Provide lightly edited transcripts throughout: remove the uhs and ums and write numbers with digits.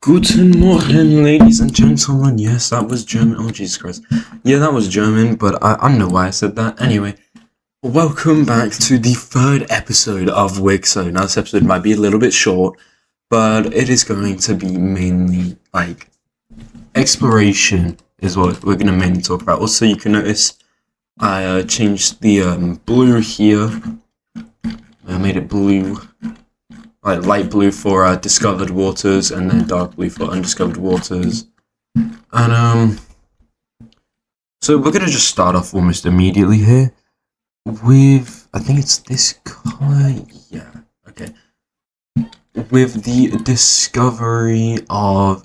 Guten Morgen, ladies and gentlemen. Yes, that was German. Oh, Jesus Christ. Yeah, that was German, but I don't know why I said that. Anyway, welcome back to the third episode of Wixo. Now, this episode might be a little bit short, but it is going to be mainly, exploration is what we're going to mainly talk about. Also, you can notice I changed the blue here. I made it blue. Light blue for discovered waters, and then dark blue for undiscovered waters. And so we're gonna just start off almost immediately here with, I think it's this color. Yeah, okay. With the discovery of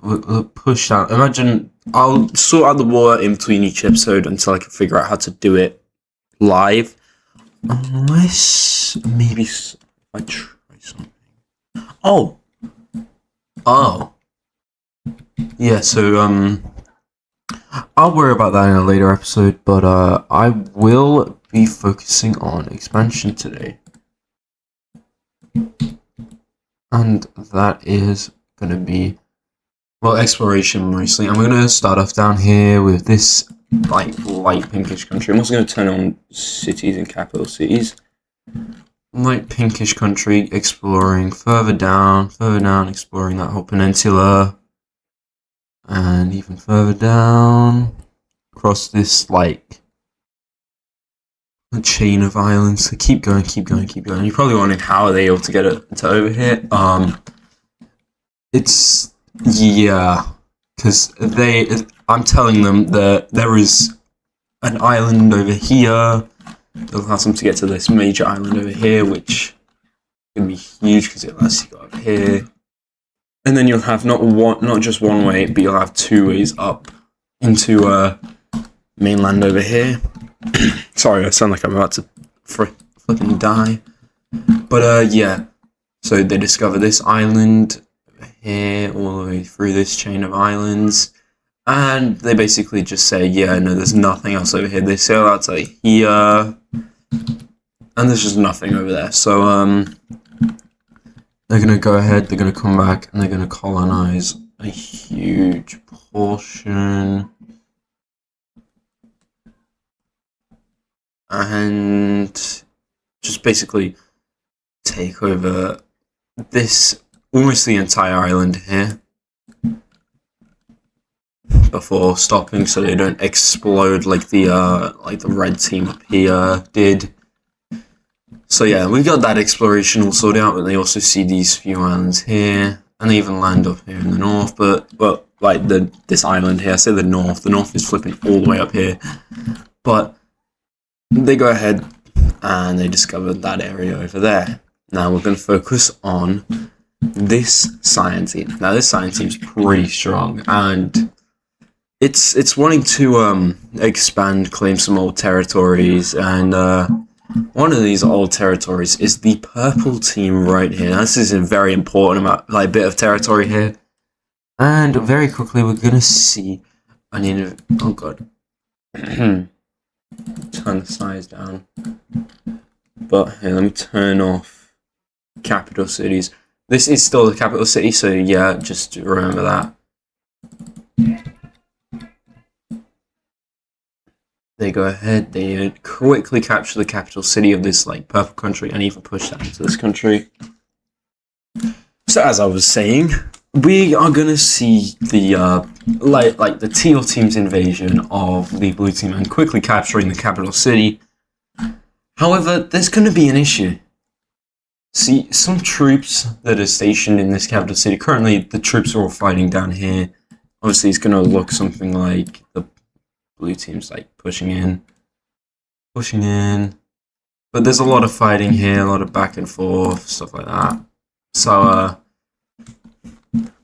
push out. Imagine I'll sort out the water in between each episode until I can figure out how to do it live, unless maybe I try something. Oh. Yeah, so, I'll worry about that in a later episode, but, I will be focusing on expansion today. And that is gonna be, exploration mostly. I'm gonna start off down here with this, light pinkish country. I'm also gonna turn on cities and capital cities. Light pinkish country, exploring further down, exploring that whole peninsula, and even further down, across this, a chain of islands. So keep going. You're probably wondering how are they able to get it to over here. Because I'm telling them that there is an island over here. It allows them to get to this major island over here, which is going to be huge because it lets you go up here. And then you'll have not just one way, but you'll have two ways up into mainland over here. Sorry, I sound like I'm about to flipping die. But yeah, so they discover this island over here, all the way through this chain of islands. And they basically just say, yeah, no, there's nothing else over here. They sail out to here, and there's just nothing over there. So, they're going to go ahead, they're going to come back, and they're going to colonize a huge portion. And just basically take over this, almost the entire island here, before stopping so they don't explode like the red team up here did. So yeah, we got that exploration all sorted out, but they also see these few islands here, and they even land up here in the north, but this island here, I say the north is flipping all the way up here, but they go ahead and they discover that area over there. Now we're going to focus on this science team. Now this science team's pretty strong, and it's wanting to expand, claim some old territories, and one of these old territories is the purple team right here. Now, this is a very important bit of territory here, and very quickly we're gonna see oh god, turn the size down. But here, let me turn off capital cities. This is still the capital city, so yeah, just remember that. They go ahead, they quickly capture the capital city of this purple country and even push that into this country. So as I was saying, we are gonna see the the teal team's invasion of the blue team and quickly capturing the capital city. However, there's gonna be an issue. See, some troops that are stationed in this capital city, currently the troops are all fighting down here. Obviously it's gonna look something like the blue team's pushing in, but there's a lot of fighting here, a lot of back and forth, stuff like that. So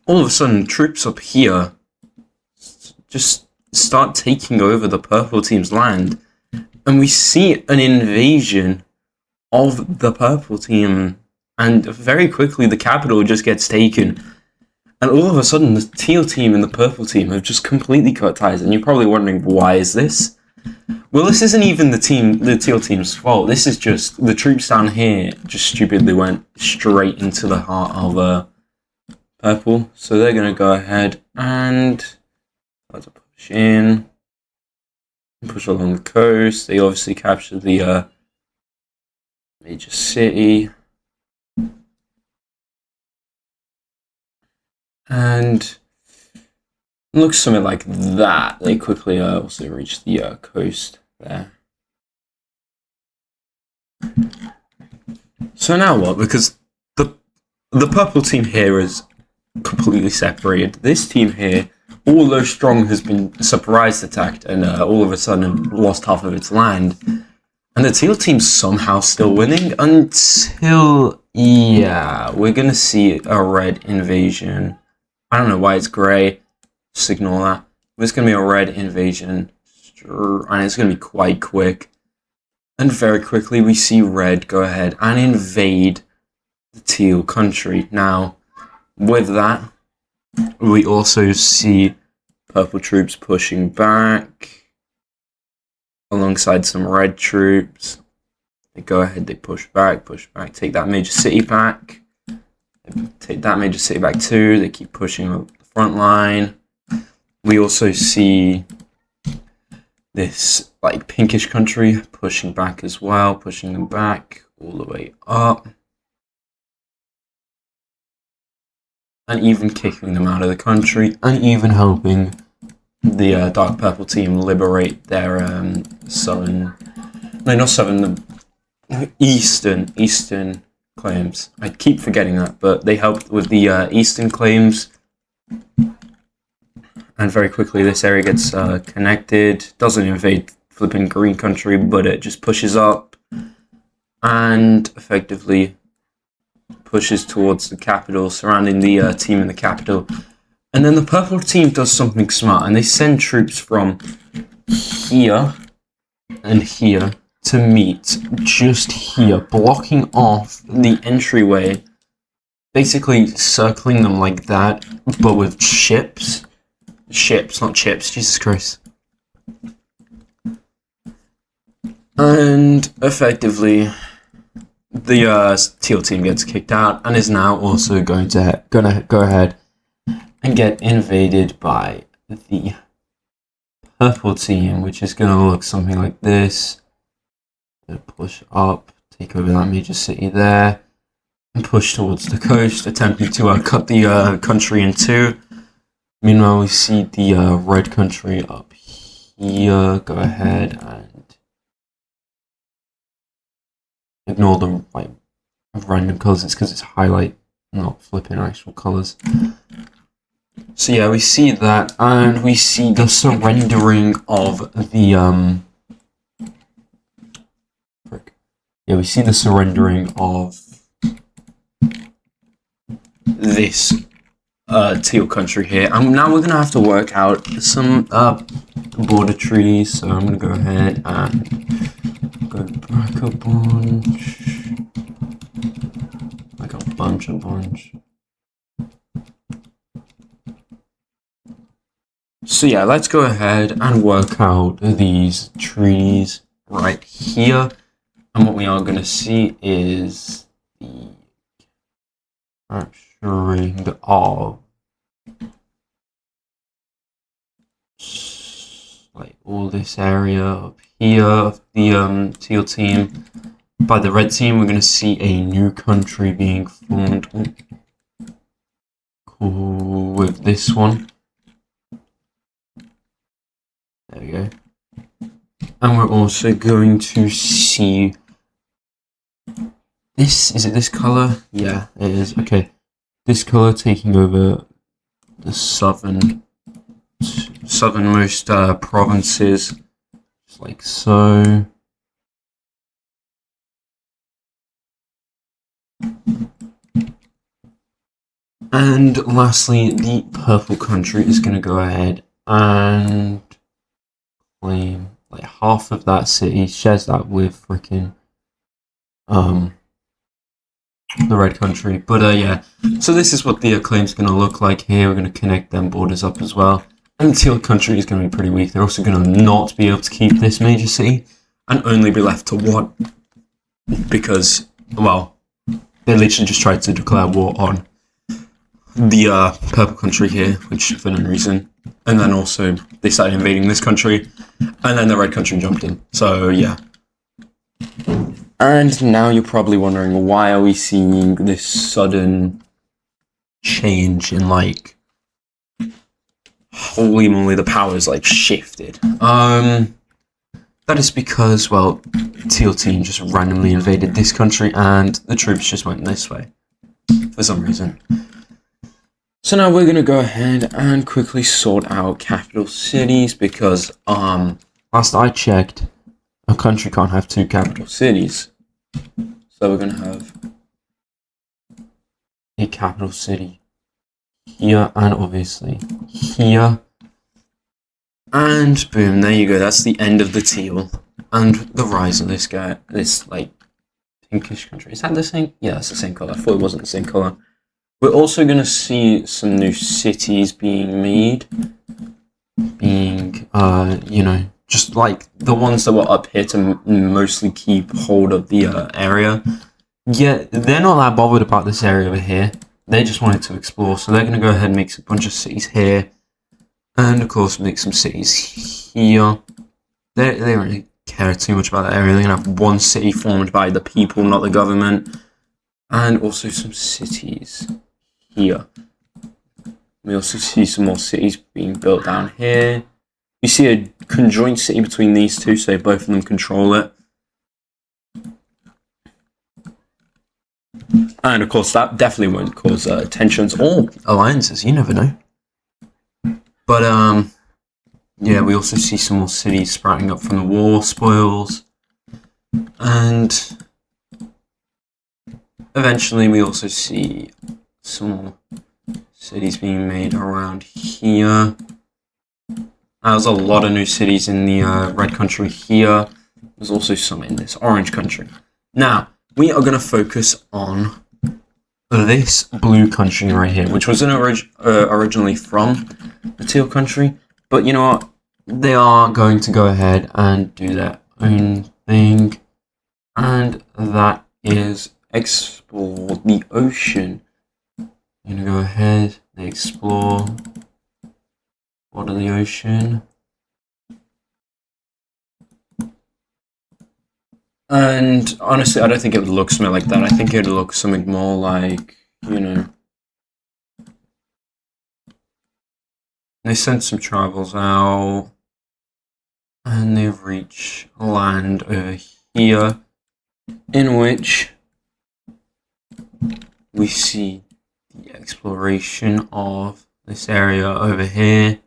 all of a sudden, troops up here just start taking over the purple team's land, and we see an invasion of the purple team, and very quickly the capital just gets taken. And all of a sudden, the teal team and the purple team have just completely cut ties. And you're probably wondering, why is this? Well, this isn't even the teal team's fault. This is just the troops down here just stupidly went straight into the heart of purple. So they're going to go ahead and try to push in, push along the coast. They obviously captured the major city. And looks something like that. They quickly also reach the coast there. So now what? Because the purple team here is completely separated. This team here, although strong, has been surprise attacked and all of a sudden lost half of its land. And the teal team's somehow still winning until, yeah, we're going to see a red invasion. I don't know why it's grey. Just ignore that. But it's going to be a red invasion. And it's going to be quite quick. And very quickly we see red go ahead and invade the teal country. Now, with that, we also see purple troops pushing back alongside some red troops. They go ahead, they push back, take that major city back. They take that major city back too. They keep pushing up the front line. We also see this like pinkish country pushing back as well, pushing them back all the way up. And even kicking them out of the country, and even helping the dark purple team liberate their eastern claims. I keep forgetting that, but they helped with the eastern claims. And very quickly this area gets connected. Doesn't invade flipping green country, but it just pushes up and effectively pushes towards the capital, surrounding the team in the capital. And then the purple team does something smart, and they send troops from here and here to meet just here, blocking off the entryway, basically circling them like that, but with ships. Ships, not chips, Jesus Christ. And effectively, the teal team gets kicked out and is now also gonna go ahead and get invaded by the purple team, which is gonna look something like this. Push up, take over that major city there, and push towards the coast, attempting to cut the country in two. Meanwhile, we see the red country up here. Go ahead and ignore the like random colors. It's because it's highlight, not flipping actual colors. So yeah, we see that, and we see the surrendering of the Yeah, we see the surrendering of this teal country here. And now we're gonna have to work out some border trees. So I'm gonna go ahead and go back a bunch. Like a bunch. So yeah, let's go ahead and work out these trees right here. And what we are going to see is the capturing of like all this area up here of the teal team. By the red team, we're going to see a new country being formed. Cool, with this one. There we go. And we're also going to see this. Is it this color? Yeah, it is. Okay. This color taking over the southernmost provinces. Just like so. And lastly, the purple country is going to go ahead and claim like half of that city, shares that with freaking the red country. But yeah, so this is what the claim's going to look like here. We're going to connect them borders up as well. And the teal country is going to be pretty weak. They're also going to not be able to keep this major city and only be left to one, because, well, they literally just tried to declare war on the purple country here, which for no reason, and then also they started invading this country, and then the red country jumped in. So yeah. And now you're probably wondering, why are we seeing this sudden change in, like, holy moly, the power's like shifted. That is because, well, Teal Team just randomly invaded this country and the troops just went this way for some reason. So now we're gonna go ahead and quickly sort out capital cities because last I checked, a country can't have two capital cities. So we're gonna have a capital city here and obviously here. And boom, there you go. That's the end of the teal and the rise of this guy, this like pinkish country. Is that the same? Yeah, that's the same color. I thought it wasn't the same color. We're also gonna see some new cities being made, you know, just like the ones that were up here to mostly keep hold of the area. Yeah, they're not that bothered about this area over here. They just wanted to explore, so they're gonna go ahead and make a bunch of cities here. And of course, make some cities here. They don't really care too much about that area. They're gonna have one city formed by the people, not the government. And also some cities here. We also see some more cities being built down here. You see a conjoined city between these two, so both of them control it. And of course, that definitely won't cause tensions or alliances. You never know. But yeah, we also see some more cities sprouting up from the war spoils, and eventually we also see some more cities being made around here. There's a lot of new cities in the red country here. There's also some in this orange country. Now, we are going to focus on this blue country right here, which was originally from the teal country. But you know what? They are going to go ahead and do their own thing. And that is explore the ocean. You're going to go ahead, they explore bottom of the ocean. And honestly, I don't think it would look something like that. I think it would look something more like, you know, they sent some travels out and they've reached land over here, in which we see the exploration of this area over here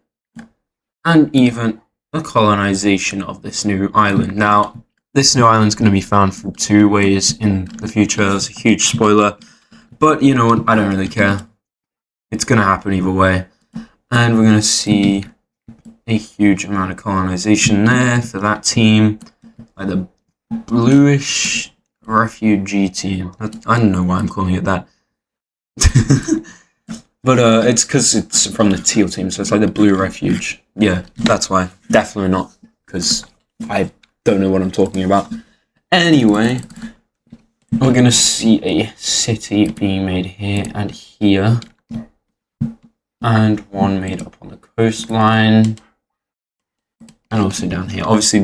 and even the colonization of this new island. Now, this new island is going to be found from two ways in the future. That's a huge spoiler. But you know what? I don't really care. It's going to happen either way. And we're going to see a huge amount of colonization there for that team. Like the bluish refugee team. I don't know why I'm calling it that. But it's because it's from the teal team. So it's like the blue refuge. Yeah, that's why. Definitely not. Because I don't know what I'm talking about. Anyway, we're going to see a city being made here and here. And one made up on the coastline. And also down here. Obviously,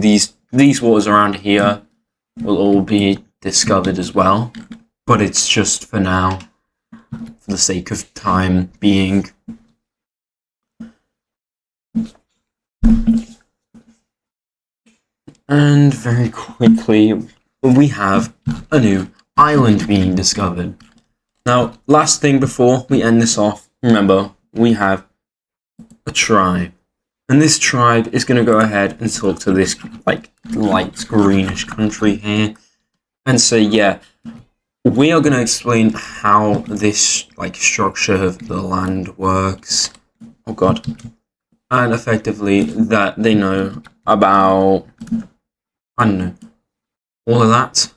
these waters around here will all be discovered as well. But it's just for now, for the sake of time being. And very quickly, we have a new island being discovered. Now, last thing before we end this off, remember, we have a tribe. And this tribe is going to go ahead and talk to this, like, light greenish country here. And say, yeah, we are going to explain how this, like, structure of the land works. Oh, God. And effectively, that they know about, I don't know, all of that.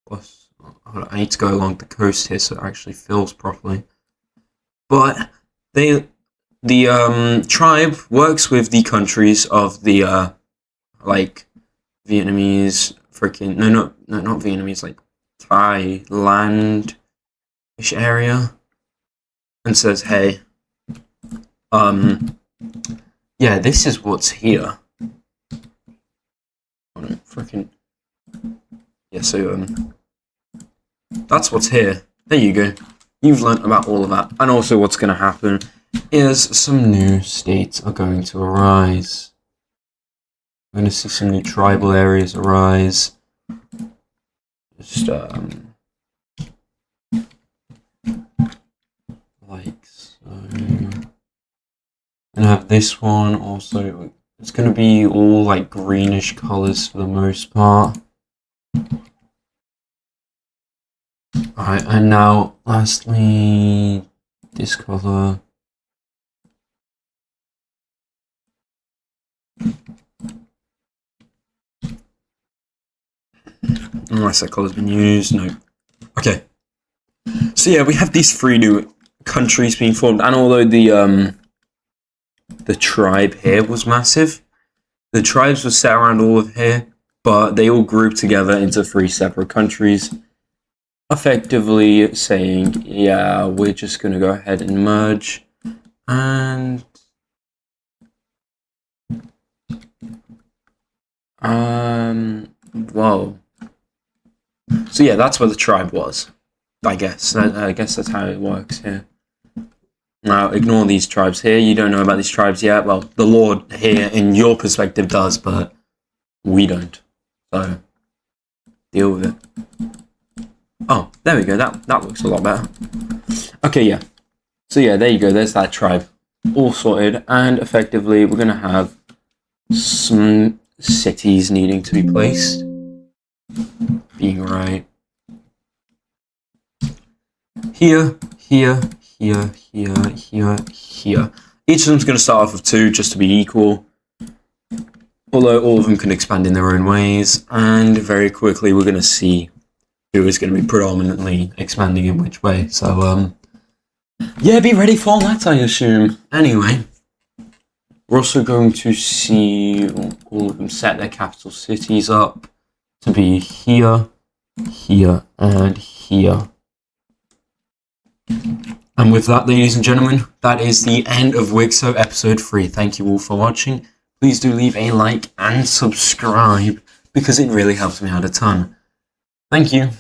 Plus, I need to go along the coast here so it actually fills properly. But the tribe works with the countries of the like Vietnamese, not Vietnamese, like Thailand-ish area, and says, hey, yeah, this is what's here. Freaking yeah. So that's what's here. There you go. You've learnt about all of that, and also what's going to happen is some new states are going to arise. We're going to see some new tribal areas arise. Just like so. And have this one also. It's going to be all like greenish colors for the most part. Alright, and now lastly, this color. Unless that color's been used, no. Okay. So yeah, we have these 3 new countries being formed, and although the tribe here was massive, the tribes were set around all of here, but they all grouped together into 3 separate countries, effectively saying, yeah, we're just going to go ahead and merge, and whoa. So yeah, that's where the tribe was, I guess. I guess that's how it works here. Now, ignore these tribes here. You don't know about these tribes yet. Well, the Lord here, in your perspective, does, but we don't. So, deal with it. Oh, there we go. That looks a lot better. Okay, yeah. So yeah, there you go. There's that tribe. All sorted. And effectively, we're going to have some cities needing to be placed. Being right here, here, here, here, here, here. Each of them's going to start off with 2 just to be equal. Although all of them can expand in their own ways. And very quickly we're going to see who is going to be predominantly expanding in which way. So, yeah, be ready for that, I assume. Anyway, we're also going to see all of them set their capital cities up to be here, here, and here. And with that, ladies and gentlemen, that is the end of Wixo episode 3. Thank you all for watching. Please do leave a like and subscribe, because it really helps me out a ton. Thank you.